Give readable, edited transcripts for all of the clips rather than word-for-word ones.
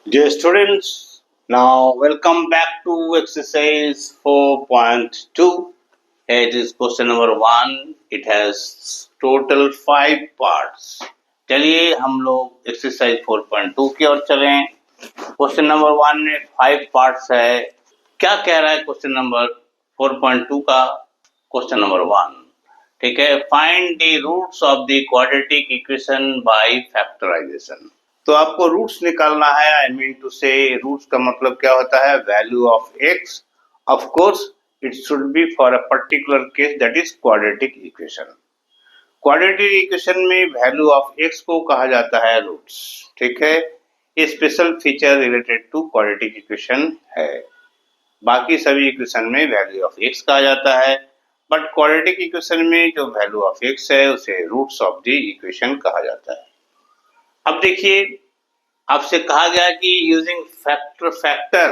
Dear students, now welcome back to exercise 4.2. It is question number 1. It has total 5 parts. चलिए हम लोग exercise 4.2 की ओर चलें। Question number 1 में 5 पार्ट्स है। क्या कह रहा है क्वेश्चन नंबर 4.2 का क्वेश्चन नंबर 1? ठीक है, find the roots of the quadratic equation by factorisation. तो आपको रूट्स निकालना है। I mean to say roots का मतलब क्या होता है? Value of x. Of course it should be for a particular case, that is quadratic equation. Quadratic equation में वैल्यू ऑफ एक्स को कहा जाता है रूट्स। ठीक है, ये special feature related to quadratic equation है। बाकी सभी इक्वेशन में वैल्यू ऑफ एक्स कहा जाता है, बट क्वाड्रेटिक इक्वेशन में जो वैल्यू ऑफ एक्स है उसे रूट्स ऑफ द इक्वेशन कहा जाता है। अब देखिए, आपसे कहा गया कि यूजिंग फैक्टर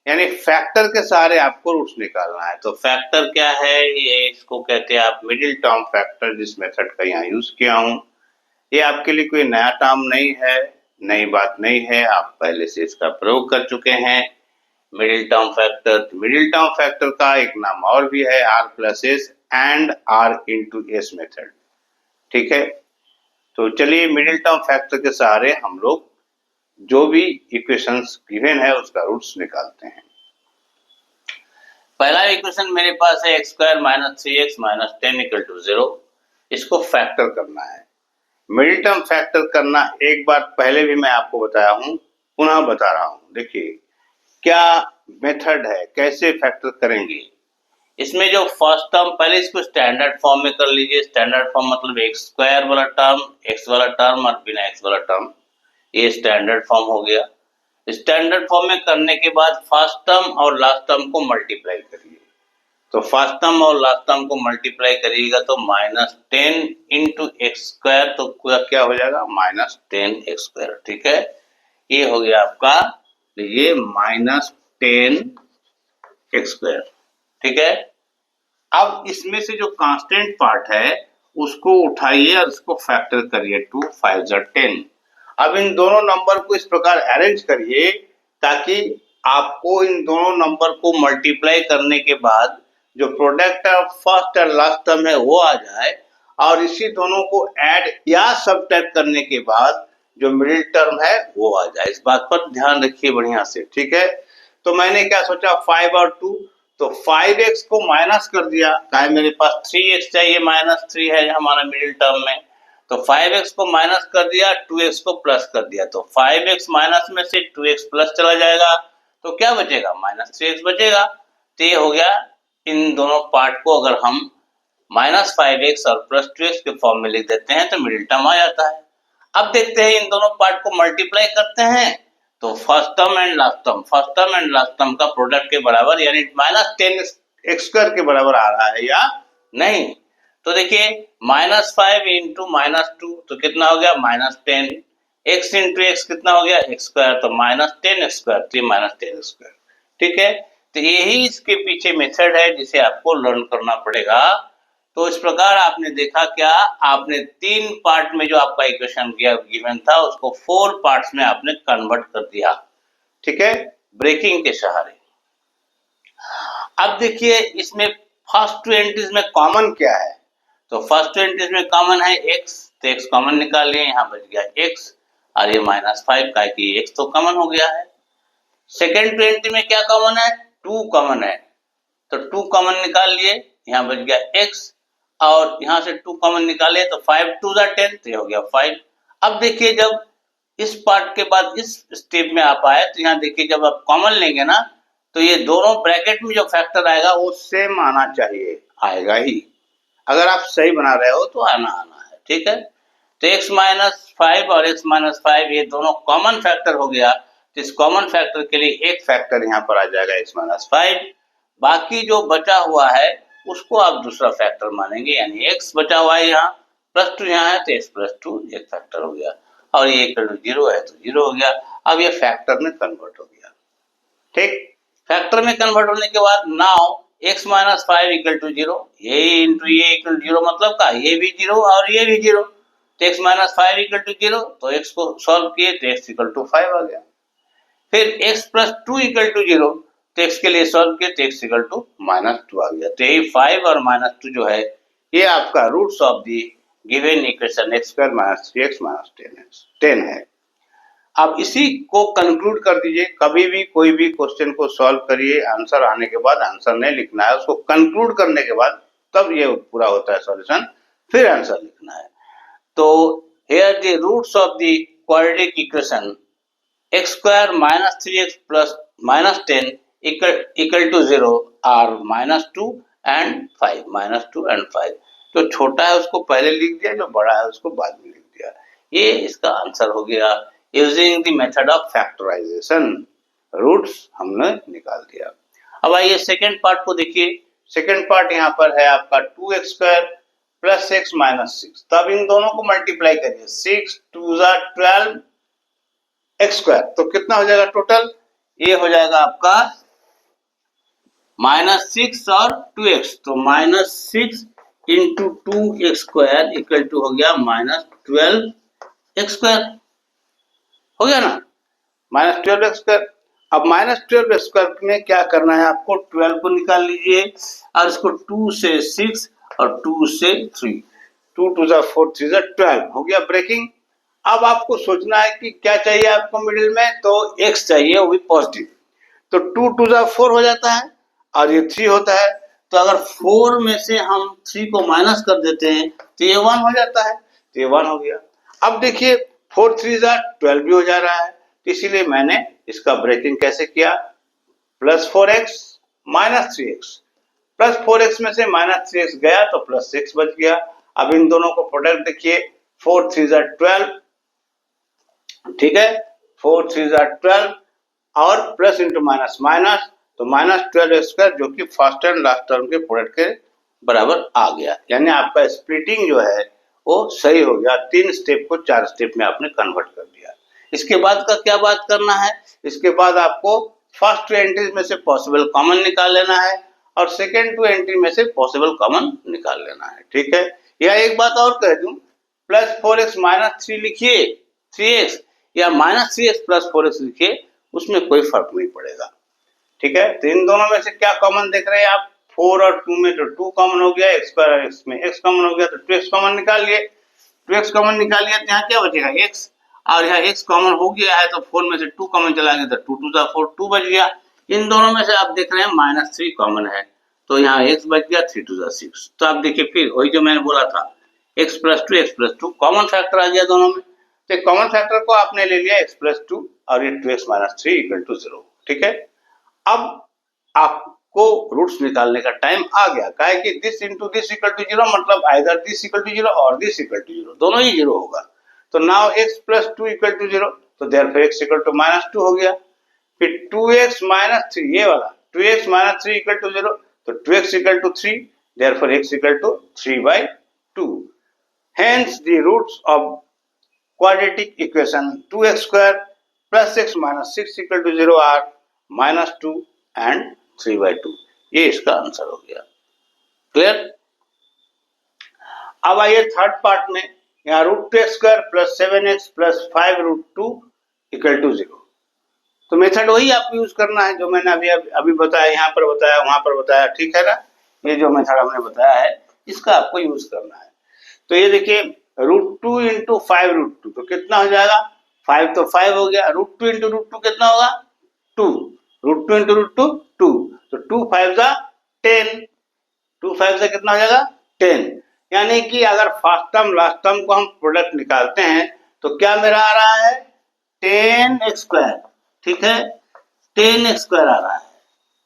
यानी फैक्टर के सहारे आपको रूट्स निकालना है। तो फैक्टर क्या है? ये इसको कहते हैं आप मिडिल टर्म फैक्टर। जिस मेथड का यहाँ यूज किया हूँ, ये आपके लिए कोई नया टर्म नहीं है, नई बात नहीं है, आप पहले से इसका प्रयोग कर चुके हैं। Middle term factor, middle term factor का एक नाम और भी है, R plus S and R into S method. ठीक है, तो चलिए मिडिल टर्म फैक्टर के सहारे हम लोग जो भी इक्वेशंस गिवन है उसका रूट्स निकालते हैं। पहला इक्वेशन मेरे पास है x square minus 3x minus 10 equal to 0। इसको फैक्टर करना है। मिडिल टर्म फैक्टर करना एक बार पहले भी मैं आपको बताया हूं, पुनः बता रहा हूं। देखिए क्या मेथड है, कैसे फैक्टर करेंगे। इसमें जो फर्स्ट टर्म, पहले इसको स्टैंडर्ड फॉर्म में कर लीजिए। स्टैंडर्ड फॉर्म मतलब एक्स स्क्वायर वाला टर्म, एक्स वाला टर्म और बिना एक्स वाला टर्म, ये स्टैंडर्ड फॉर्म हो गया। स्टैंडर्ड फॉर्म में करने के बाद फर्स्ट टर्म और लास्ट टर्म को मल्टीप्लाई करिए। तो फर्स्ट टर्म और लास्ट टर्म को मल्टीप्लाई करिएगा तो माइनस 10 इंटू एक्स स्क्वायर, तो क्या हो जाएगा? Minus 10 x square. ठीक है, ये हो गया आपका, ये माइनस 10 एक्स स्क्वायर। ठीक है, अब इसमें से जो कांस्टेंट पार्ट है उसको उठाइए और इसको फैक्टर करिए। 2 5 10। अब इन दोनों नंबर को इस प्रकार अरेंज करिए ताकि आपको इन दोनों नंबर को मल्टीप्लाई करने के बाद जो प्रोडक्ट ऑफ फर्स्ट और लास्ट टर्म है वो आ जाए, और इसी दोनों को ऐड या सबट्रैक्ट करने के बाद जो मिडिल टर्म है वो आ जाए। इस बात पर ध्यान रखिए बढ़िया से। ठीक है, तो मैंने क्या सोचा, 5 और 2, तो 5x को माइनस कर दिया। मेरे पास 3x चाहिए, माइनस 3 है हमारा मिडिल टर्म में, तो 5x को माइनस कर दिया, 2x को प्लस कर दिया। तो 5x माइनस में से 2x प्लस चला जाएगा, तो क्या बचेगा? माइनस 3x बचेगा। तो ये हो गया। इन दोनों पार्ट को अगर हम माइनस 5x और प्लस 2x के फॉर्म में लिख देते हैं तो मिडिल टर्म आ जाता है। अब देखते हैं, इन दोनों पार्ट को मल्टीप्लाई करते हैं तो first term and last term का प्रोडक्ट के बराबर यानी माइनस 10 एक्स स्क्वायर के बराबर आ रहा है या नहीं। तो देखिए माइनस 5 इंटू माइनस 2 तो कितना हो गया? माइनस 10। एक्स इंटू एक्स कितना हो गया? एक्स स्क्वायर, तो माइनस 10 एक्स स्क्वायर, तो माइनस 10 एक्स स्क्वायर। ठीक है, तो यही इसके पीछे मेथड है जिसे आपको लर्न करना पड़ेगा। तो इस प्रकार आपने देखा, क्या आपने 3 पार्ट में जो आपका इक्वेशन गिवन था उसको 4 पार्ट्स में आपने कन्वर्ट कर दिया। ठीक है, ब्रेकिंग के सहारे। अब देखिए इसमें फर्स्ट 2 एंट्रीज में कॉमन क्या है? तो फर्स्ट 2 एंट्रीज में कॉमन है x, तो x कॉमन निकाल लिए, यहाँ बच गया x और ये माइनस 5 का कि x तो कॉमन हो गया है। सेकेंड 2 एंट्री में क्या कॉमन है? 2 कॉमन है, तो 2 कॉमन निकाल लिए, यहाँ बच गया x और यहाँ से 2 कॉमन निकाले तो 5 2 10, तो हो गया 5। अब देखिए जब इस पार्ट के बाद इस स्टेप में आप आए तो यहाँ देखिए जब आप कॉमन लेंगे ना तो ये दोनों ब्रैकेट में जो फैक्टर आएगा वो सेम आना चाहिए, आएगा ही। अगर आप सही बना रहे हो तो आना है। ठीक है, तो x माइनस 5 और x माइनस 5 ये दोनों कॉमन फैक्टर हो गया। तो इस कॉमन फैक्टर के लिए एक फैक्टर यहाँ पर आ जाएगा x माइनस 5। बाकी जो बचा हुआ है उसको आप दूसरा फैक्टर मानेंगे, यानी x बचा हुआ है यहाँ, प्लस 2 यहाँ है तो x प्लस 2 एक फैक्टर हो गया, और ये इक्वल टू 0 है तो 0 हो गया। अब ये फैक्टर में कन्वर्ट हो गया। ठीक, फैक्टर में कन्वर्ट होने के बाद now x minus 5 equal to 0, ये इंटू ये इक्वल टू 0 मतलब का ये भी 0 और ये भी 0, तो x माइनस 5 इक्वल टू 0, तो x को सॉल्व किए तो x इक्वल टू 5 आ गया। फिर x plus two equal to 0, तो x के लिए सॉल्व किया तो x इक्वल टू -2 आ गया। तो यही 5 और -2 जो है ये आपका roots of the given equation x square minus 3x minus 10 है। आप इसी को कंक्लूड कर दीजिए। कभी भी कोई भी क्वेश्चन को सॉल्व करिए, आंसर आने के बाद आंसर नहीं लिखना है, उसको कंक्लूड करने के बाद तब ये पूरा होता है सॉल्यूशन, फिर आंसर लिखना है। तो here the roots of the quadratic equation x square minus 3x plus minus 10 equal to 0 are -2 and 5, -2 and 5। जो छोटा है उसको पहले लिख दिया, जो बड़ा है उसको बाद में लिख दिया। ये इसका आंसर हो गया। Using the method of factorisation roots हमने निकाल दिया। अब आइए सेकेंड पार्ट को देखिए। सेकेंड पार्ट यहाँ पर है आपका 2x square plus x minus 6। तब इन दोनों को मल्टीप्लाई करिए, 6 2 12 x स्क्वायर, तो कितना हो जाएगा टोटल? ये हो जाएगा आपका -6 और 2x, तो -6 into 2x square equal to हो गया -12x स्क्वायर। हो गया ना, -12x स्क्वायर। अब -12x स्क्वायर में क्या करना है आपको? 12 को निकाल लीजिए और इसको 2 से 6 और 2 से 3, 2 2 4 3 12 हो गया ब्रेकिंग। अब आपको सोचना है कि क्या चाहिए आपको मिडिल में, तो x चाहिए, वो भी पॉजिटिव। तो 2 2 4 हो जाता है और ये 3 होता है। तो अगर 4 में से हम 3 को माइनस कर देते हैं तो ये 1 हो जाता है, तो ये 1 हो गया। अब देखिए 4 3 12 भी हो जा रहा है, तो इसीलिए मैंने इसका ब्रेकिंग कैसे किया, plus 4x minus 3x, plus 4x में से माइनस 3x गया तो प्लस 6 बच गया। अब इन दोनों को प्रोडक्ट देखिए, 4 3 12, ठीक है, 4 3 12 और प्लस इंटू माइनस माइनस, तो -12 स्क्वायर जो कि फर्स्ट एंड लास्ट टर्म के प्रोडक्ट के बराबर आ गया। यानी आपका स्प्लिटिंग जो है वो सही हो गया। 3 स्टेप को 4 स्टेप में आपने कन्वर्ट कर दिया। इसके बाद का क्या बात करना है? इसके बाद आपको फर्स्ट 2 एंट्रीज में से पॉसिबल कॉमन निकाल लेना है और सेकेंड 2 एंट्री में से पॉसिबल कॉमन निकाल लेना है, ठीक है। या एक बात और कह दूं, प्लस 4x माइनस 3 लिखिए 3x, या माइनस 3x प्लस 4x लिखिए, उसमें कोई फर्क नहीं पड़ेगा, ठीक है। तो इन दोनों में से क्या कॉमन देख रहे हैं आप? 4 और 2 में तो 2 कॉमन हो गया, x स्क्वायर और x में x कॉमन हो गया, तो 2x कॉमन निकाल लिए। 2x कॉमन निकाल लिया तो यहाँ क्या बचेगा? x, और यहाँ x कॉमन हो गया है तो 4 में से 2 कॉमन चला गया तो 2 2 4 2 बच गया। इन दोनों में से आप देख रहे हैं -3 कॉमन है, तो यहाँ x बच गया 3 2 6। तो आप देखिए फिर वही जो मैंने बोला था, x प्लस 2 कॉमन फैक्टर आ गया दोनों में। तो कॉमन फैक्टर को आपने ले लिया x प्लस 2 और ये 2x माइनस 3 इक्वल टू 0, ठीक है। अब आपको रूट्स निकालने का टाइम आ गया। काहे कि this into this equal to 0, मतलब आइदर दिस इक्वल टू 0 और दिस इक्वल टू 0, दोनों ही 0 होगा। तो now x plus 2 equal to 0, तो देयरफॉर x इक्वल टू -2 हो गया। फिर 2x माइनस 3, ये वाला 2x माइनस 3 इक्वल टू 0, तो 2x equal to 3, therefore x equal to 3/2। Hence the roots of quadratic equation 2x square plus x minus 6 equal to 0 are -2 and 3/2। ये इसका answer हो गया। क्लियर? अब आइए थर्ड पार्ट में, यहाँ √2x square plus 7x plus 5√2 equal to 0। तो method वही आपको यूज करना है जो मैंने अभी बताया, यहाँ पर बताया, वहां पर बताया, ठीक है ना। ये जो मेथड हमने बताया है इसका आपको यूज करना है। तो ये देखिए √2 इंटू 5√2, तो कितना हो जाएगा? 5 तो 5 हो गया, √2 इंटू √2 कितना होगा? 2, √2 इंटू √2 2, तो 2 5 जा 10, 2 5 से कितना हो जाएगा? 10। यानी कि अगर फर्स्ट टर्म लास्ट टर्म को हम प्रोडक्ट निकालते हैं तो क्या मेरा आ रहा है? 10x स्क्वायर, ठीक है, 10x स्क्वायर आ रहा है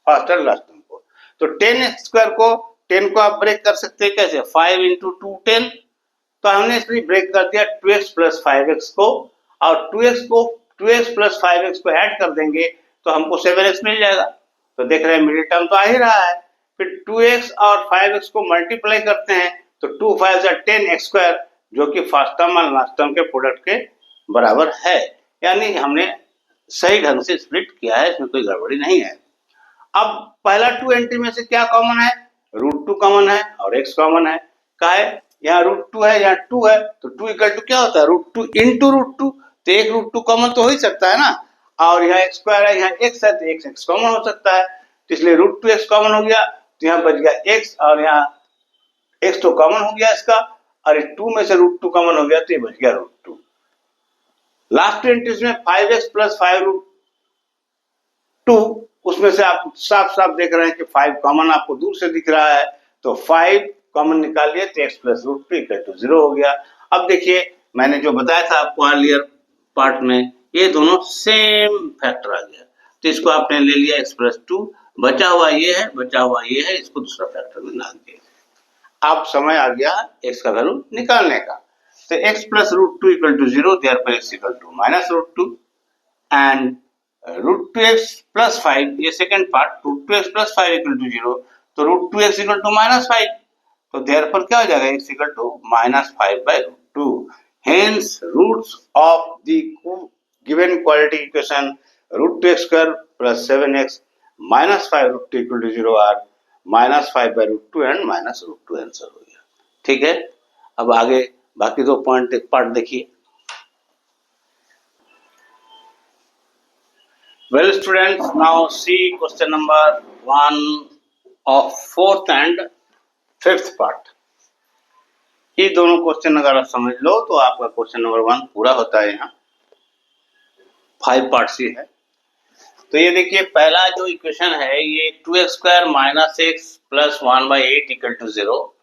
फर्स्ट और लास्ट टर्म को। तो 10x स्क्वायर को 10 को आप ब्रेक कर सकते हैं कैसे? 5 इंटू 2 10, तो हमने इसलिए ब्रेक कर दिया 2x प्लस 5x को, और 2x प्लस 5x को ऐड कर देंगे तो हमको 7x मिल जाएगा। तो देख रहे हैं मिडिल टर्म तो आ ही रहा है। फिर 2x और 5x को मल्टीप्लाई करते हैं तो 2 5 जा 10x स्क्वायर, जो कि फर्स्ट टर्म और लास्ट टर्म के प्रोडक्ट के बराबर है। यानी हमने सही ढंग से स्प्लिट किया है, इसमें कोई गड़बड़ी नहीं है। अब पहला 2 एंट्री में से क्या कॉमन है? √2 कॉमन है और x कॉमन है। क्या है? यहाँ √2 है, यहाँ 2 है, तो 2 इक्वल टू क्या होता है? √2 इंटू √2, तो एक √2 कॉमन तो हो ही सकता है ना। और यहाँ x स्क्वायर है, यहाँ x है तो x कॉमन हो सकता है, तो इसलिए √2x कॉमन हो गया, तो यहाँ बच गया x और यहाँ x तो कॉमन हो गया इसका, और 2 में से √2 कॉमन हो गया तो ये बच गया √2। लास्ट एंट्रीज में 5x प्लस 5√2, उसमें से आप साफ साफ देख रहे हैं कि 5 कॉमन आपको दूर से दिख रहा है, तो 5 कॉमन निकालिए तो x प्लस √2 इक्वल टू 0 हो गया। अब देखिए मैंने जो बताया था आपको अर्लियर पार्ट में, ये दोनों सेम फैक्टर आ गया, तो इसको आपने ले लिया x प्लस 2, बचा हुआ ये है, बचा हुआ ये है, इसको दूसरा फैक्टर में डाल दिया। अब समय आ गया x का वैल्यू निकालने का, तो x plus √2 equal to 0, therefore x equal to minus √2 and √2x plus 5, ये second part, √2x plus 5 equal to 0, तो √2x इक्वल टू माइनस 5, तो देयरफॉर क्या हो जाएगा, x equal to minus 5/√2। Hence roots of the given quadratic equation √2x square plus 7x minus 5/√2 equal to 0 are minus 5/√2 and minus √2 answer हो गया। ठीक है, अब आगे बाकी दो पार्ट देखिए। Well students, now see question number 1 of 4th and 5th part। ये दोनों क्वेश्चन अगर आप समझ लो तो आपका क्वेश्चन नंबर 1 पूरा होता है। यहाँ 5 पार्ट्स ही है। तो ये देखिए पहला जो इक्वेशन है ये 2x square minus x plus 1/8 equal to 0।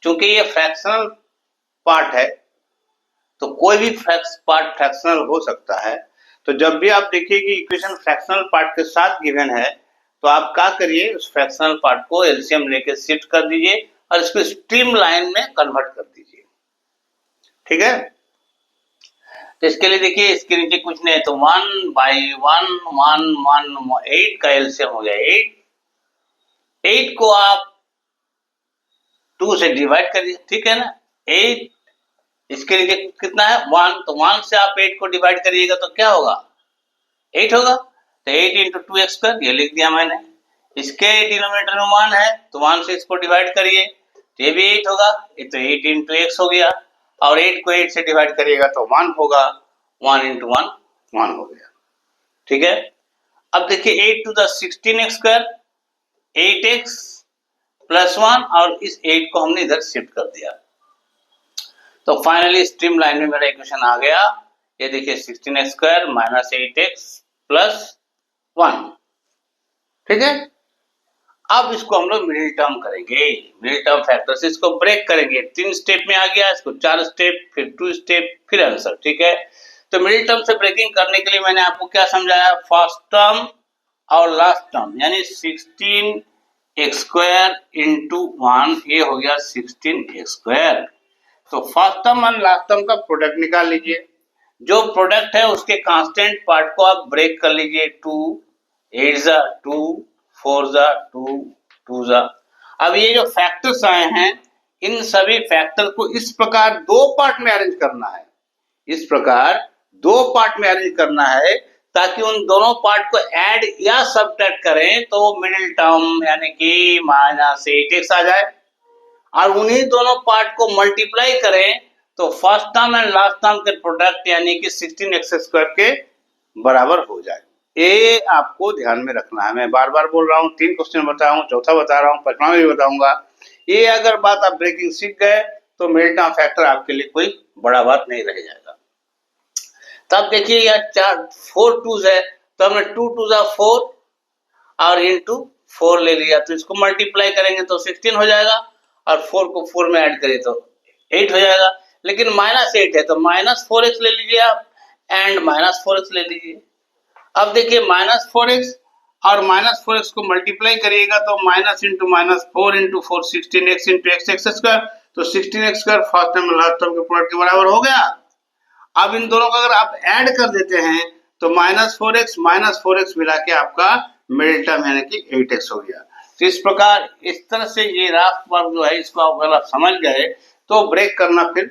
चूंकि ये फ्रैक्शनल पार्ट है तो कोई भी पार्ट फ्रैक्शनल हो सकता है, तो जब भी आप देखिए कि इक्वेशन फ्रैक्शनल पार्ट के साथ गिवन है तो आप क्या करिए, उस फ्रैक्शनल पार्ट को एलसीएम लेके शिफ्ट कर दीजिए और इसको स्ट्रीमलाइन में कन्वर्ट कर दीजिए। ठीक है, तो इसके लिए देखिए इसके नीचे कुछ नहीं है, तो 1/1 का एलसीएम हो गया 8 को आप 2 से डिवाइड करिए। ठीक है ना, 8 इसके नीचे कितना है 1, तो 1 से आप 8 को डिवाइड करिएगा तो क्या होगा 8 होगा, तो 8 इंटू 2x स्क्वायर ये लिख दिया मैंने। इसके डिनोमिनेटर में 1 है तो 1 से इसको डिवाइड करिए तो ये भी 8 होगा, ये तो 8 इंटू x हो गया, और 8 को 8 से डिवाइड करिएगा तो 1 होगा, 1 इंटू 1 1 हो गया। ठीक है, अब देखिए 8 to the 16x square 8x plus 1, और इस 8 को हमने इधर शिफ्ट कर दिया, तो फाइनली स्ट्रीम लाइन में मेरा इक्वेशन आ गया। ये देखिए 16x square minus 8x plus 1। ठीक है, अब इसको हम लोग मिडिल टर्म करेंगे, मिडिल टर्म फैक्टर से इसको ब्रेक करेंगे। 3 स्टेप में आ गया, इसको 4 स्टेप, फिर 2 स्टेप, फिर आंसर। ठीक है, तो मिडिल टर्म से ब्रेकिंग करने के लिए मैंने आपको क्या समझाया, फर्स्ट टर्म और लास्ट टर्म, यानी 16x स्क्वायर इंटू 1, ये हो गया 16x स्क्वायर। तो फर्स्ट टर्म और लास्ट टर्म का प्रोडक्ट निकाल लीजिए, जो प्रोडक्ट है उसके कांस्टेंट पार्ट को आप ब्रेक कर लीजिए, 2 8 जा 2 4 जा 2 2 जा। अब ये जो फैक्टर्स आए हैं इन सभी फैक्टर को इस प्रकार 2 पार्ट में अरेंज करना है, इस प्रकार 2 पार्ट में अरेंज करना है ताकि उन दोनों पार्ट को ऐड या सबट्रैक्ट करें तो मिडिल टर्म यानी कि माइनस 8x आ जाए, और उन्हीं दोनों पार्ट को मल्टीप्लाई करें तो first term and last term के प्रोडक्ट यानी कि 16x स्क्वायर के बराबर हो जाए। ये आपको ध्यान में रखना है। मैं बार बार बोल रहा हूँ, 3 क्वेश्चन बता रहा हूँ, चौथा बता रहा हूँ, 5वां भी बताऊंगा। ये अगर बात आप ब्रेकिंग सीख गए तो मिडिल टर्म फैक्टर आपके लिए कोई बड़ा बात नहीं रह जाएगा। तब देखिए यहाँ 4 2s है, तो हमने 2 2 जा 4 और इंटू 4 ले लिया, तो इसको मल्टीप्लाई करेंगे तो 16 हो जाएगा, और 4 को 4 में ऐड करिए तो 8 हो जाएगा। लेकिन -8 है तो -4x ले लीजिए आप, एंड -4x ले लीजिए। अब देखिए -4x और -4x को मल्टीप्लाई करिएगा तो minus into minus 4 into 4 16x into x square, तो 16x square first term last term के प्रोडक्ट के बराबर हो गया। अब इन दोनों को अगर आप ऐड कर देते हैं तो -4x मिला के आपका मिडिल टर्म यानी कि 8x हो गया। तो इस प्रकार इस तरह से ये राफ वर्क जो है इसको अगर आप समझ गए तो ब्रेक करना फिर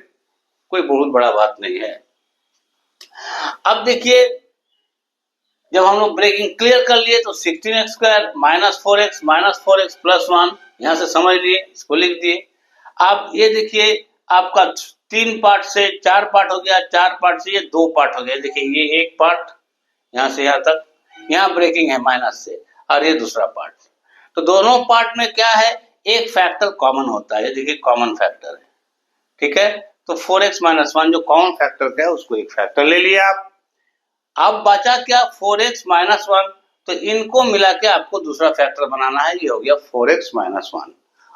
कोई बहुत बड़ा बात नहीं है। अब देखिए जब हम लोग ब्रेकिंग क्लियर कर लिए तो 16x स्क्वायर -4x प्लस 1 यहाँ से समझ लिए, इसको लिख दिए। अब ये देखिए आपका 3 पार्ट से 4 पार्ट हो गया, 4 पार्ट से ये 2 पार्ट हो गया। देखिए ये एक पार्ट, यहाँ से यहाँ तक, यहाँ ब्रेकिंग है माइनस से, और ये दूसरा पार्ट। तो दोनों पार्ट में क्या है, एक फैक्टर कॉमन होता है, देखिए कॉमन फैक्टर है, ठीक है। तो 4x माइनस 1 जो कॉमन फैक्टर का है उसको एक फैक्टर ले लिया आप। अब बचा क्या, 4x माइनस 1, तो इनको मिला के आपको दूसरा फैक्टर बनाना है, ये हो गया 4x माइनस 1,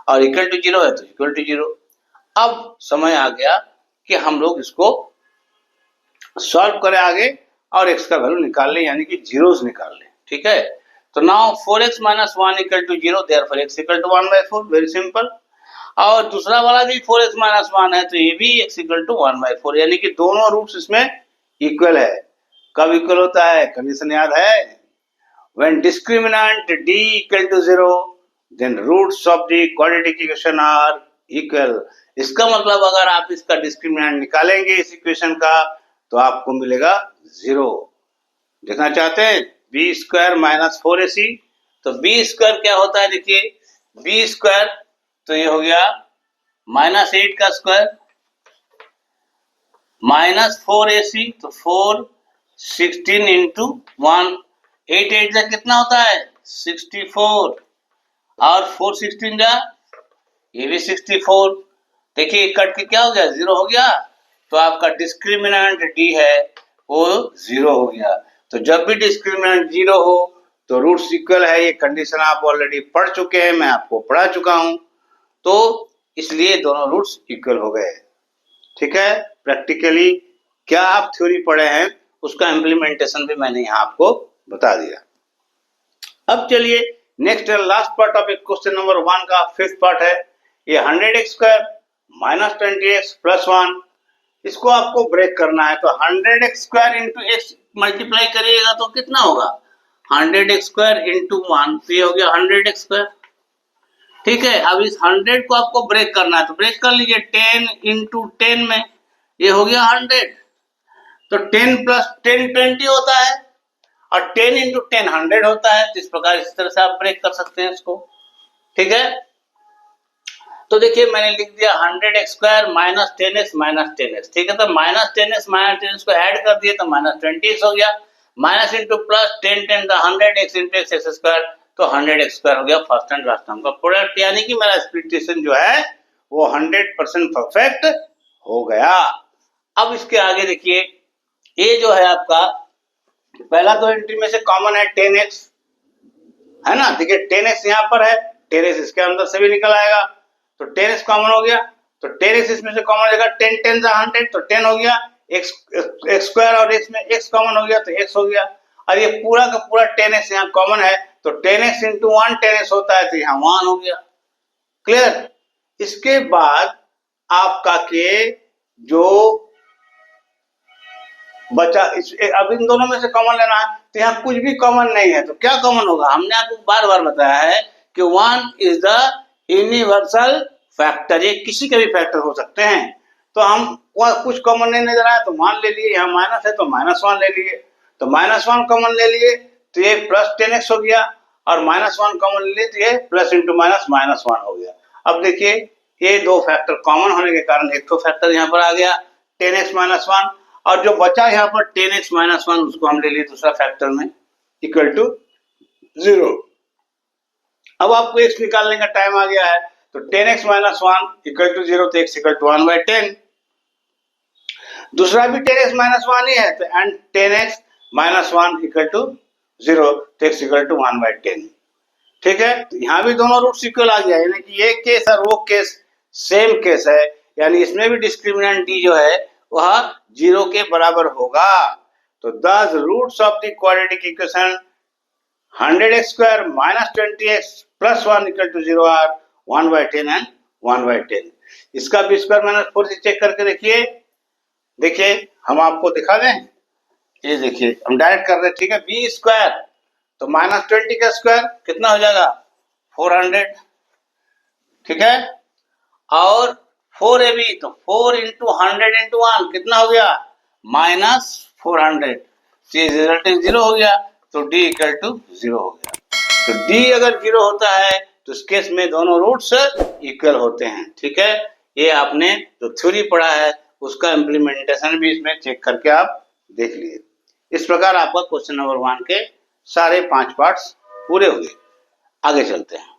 और इक्वल टू 0 है तो इक्वल टू 0। अब समय आ गया कि हम लोग इसको सॉल्व करें आगे और x का वैल्यू निकाल लें, यानी कि जीरोस निकाल लें, ठीक है। तो now 4x minus 1 equal to 0, therefore x equal to 1/4, very simple. और दूसरा वाला भी 4x माइनस 1 है तो ये भी x इक्वल टू 1/4, यानी कि दोनों रूट्स इसमें इक्वल है। कब इक्वल होता है, कंडीशन याद है, when discriminant d equal to 0 then roots of the quadratic equation are equal। इसका मतलब अगर आप इसका डिस्क्रिमिनेंट निकालेंगे इस इक्वेशन का तो आपको मिलेगा 0। देखना चाहते हैं b स्क्वायर माइनस 4ac, तो b स्क्वायर क्या होता है, देखिए b स्क्वायर तो ये हो गया -8 का स्क्वायर माइनस 4ac, तो 4 16 इंटू 1, 8 8 जा कितना होता है 64, और 4 16 जा ये भी 64। देखिए कट के क्या हो गया, 0 हो गया, तो आपका डिस्क्रिमिनेंट d है वो 0 हो गया। तो जब भी डिस्क्रिमिनेंट 0 हो तो रूट्स इक्वल है, ये कंडीशन आप ऑलरेडी पढ़ चुके हैं, मैं आपको पढ़ा चुका हूं, तो इसलिए दोनों रूट्स इक्वल हो गए, ठीक है। प्रैक्टिकली क्या आप थ्योरी पढ़े हैं उसका इम्प्लीमेंटेशन भी मैंने यहाँ आपको बता दिया। अब चलिए next last part of question number 1 का फिफ्थ पार्ट है, ये 100x square minus 20x plus 1, इसको आपको ब्रेक करना है। तो 100x square into x multiply करिएगा तो कितना होगा, 100x स्क्वायर इंटू 1, तो ये हो गया 100x स्क्वायर, ठीक है। अब इस 100 को आपको ब्रेक करना है, तो ब्रेक कर लीजिए 10 इंटू 10 में, ये हो गया 100। तो 10 प्लस 10 20 होता है, और 10 इंटू 10 100 होता है। तो इस प्रकार इस तरह से आप ब्रेक कर सकते हैं इसको, ठीक है। तो देखिए मैंने लिख दिया 100x square minus 10x minus 10x, ठीक है। तो माइनस 10x माइनस 10x को ऐड कर दिए तो माइनस 20x हो गया, माइनस इंटू प्लस 10 10 का 100x इंटू x स्क्वायर, तो 100x स्क्वायर हो गया फर्स्ट एंड लास्ट टर्म का प्रोडक्ट, यानी कि मेरा एक्सपेक्टेशन जो है वो 100% परफेक्ट हो गया। अब इसके आगे देखिए, ये जो है आपका पहला तो एंट्री में से कॉमन है 10x, है ना, देखिए 10x यहाँ पर है, 10x इसके अंदर से भी निकल आएगा, तो 10x कॉमन हो गया, तो 10x इसमें से कॉमन हो जाएगा, 10 10 जा 100, तो 10 हो गया, x स्क्वायर और x में x कॉमन हो गया तो x हो गया, और ये पूरा का पूरा 10x यहाँ कॉमन है, तो 10x इंटू 1 10x होता है, तो यहाँ 1 हो गया, क्लियर। इसके बाद आपका के जो बचा अब इन दोनों में से कॉमन लेना है, तो यहाँ कुछ भी कॉमन नहीं है, तो क्या कॉमन होगा, हमने आपको बार बार बताया है कि 1 इज द यूनिवर्सल फैक्टर, ये किसी के भी फैक्टर हो सकते हैं। तो हम कुछ कॉमन नहीं नजर आया तो मान ले लिए, यहाँ माइनस है तो -1 ले लिए, तो -1 कॉमन ले लिए तो ये प्लस 10x हो गया, और -1 कॉमन ले लिए तो ये प्लस इंटू माइनस -1 हो गया। अब देखिए ये दो फैक्टर कॉमन होने के कारण एक तो फैक्टर यहाँ पर आ गया 10x माइनस 1, और जो बचा यहाँ पर 10x माइनस 1 उसको हम ले लिए दूसरा फैक्टर में इक्वल टू 0। अब आपको x निकालने का टाइम आ गया है, तो 10x माइनस 1 इक्वल टू 0, तो x इक्वल टू 1/10, दूसरा भी 10x माइनस 1 ही है, तो and 10x minus 1 equal to 0, तो x इक्वल टू 1/10, ठीक है। तो यहाँ भी दोनों रूट्स इक्वल आ गया, यानी कि ये केस और वो केस सेम केस है, यानी इसमें भी डिस्क्रिमिनेंट d जो है वह 0 के बराबर होगा। तो thus roots of the quadratic equation 100x square minus 20x plus 1 equal to 0 are 1/10 and 1/10। इसका b स्क्वायर माइनस 4 से चेक करके देखिए, देखिए हम आपको दिखा दें, ये देखिए हम डायरेक्ट कर रहे हैं, ठीक है। b स्क्वायर तो माइनस 20 का स्क्वायर कितना हो जाएगा 400, ठीक है, और 4ab तो 4 इंटू 100 इंटू 1 कितना हो गया -400, रिजल्टेंट 0 हो गया, तो d इक्वल टू 0 हो गया। तो d अगर 0 होता है तो इस केस में दोनों रूट्स इक्वल होते हैं, ठीक है। ये आपने जो थ्योरी पढ़ा है उसका इम्प्लीमेंटेशन भी इसमें चेक करके आप देख लिए। इस प्रकार आपका क्वेश्चन नंबर 1 के सारे 5 पार्ट्स पूरे हो गए। आगे चलते हैं।